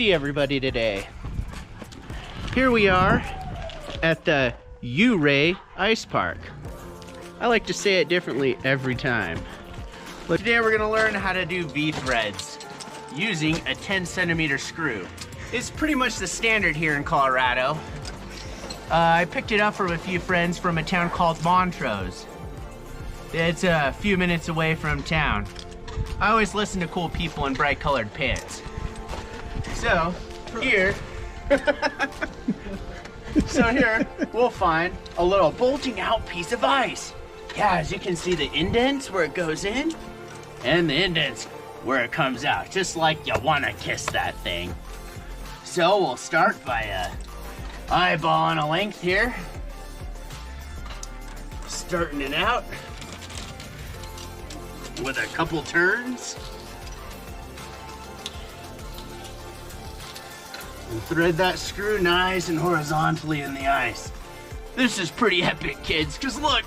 see everybody today. Here we are at the U-Ray Ice Park. I like to say it differently every time. But today we're gonna learn how to do V-threads using a 10cm screw. It's pretty much the standard here in Colorado. I picked it up from a few friends from a town called Montrose. It's a few minutes away from town. I always listen to cool people in bright colored pants. So here, we'll find a little bulging out piece of ice. Yeah, as you can see the indents where it goes in and the indents where it comes out, just like you wanna kiss that thing. So we'll start by eyeballing a length here. Starting it out with a couple turns. And thread that screw nice and horizontally in the ice. This is pretty epic, kids, because look,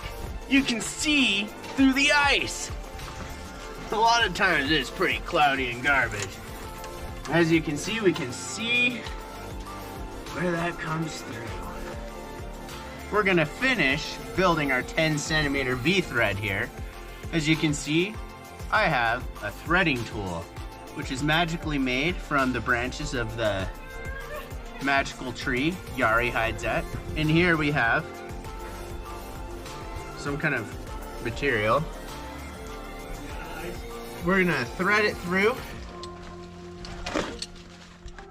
you can see through the ice. A lot of times it's pretty cloudy and garbage. As you can see, we can see where that comes through. We're gonna finish building our 10cm V-thread here. As you can see, I have a threading tool, which is magically made from the branches of the magical tree Yari hides at. And here we have some kind of material. We're gonna thread it through,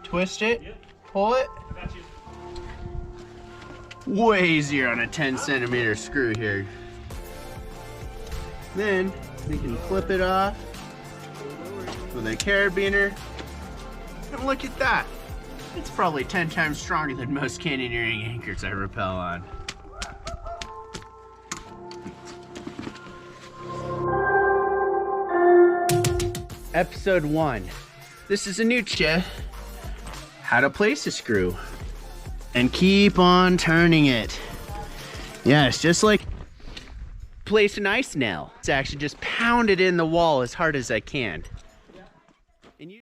twist it, pull it. Way easier on a 10cm screw here. Then we can flip it off with a carabiner, and look at that. It's probably 10 times stronger than most canyoneering anchors I rappel on. Episode 1. This is a new chip. How to place a screw and keep on turning it. Yes, just like place an ice nail. It's actually just pound it in the wall as hard as I can.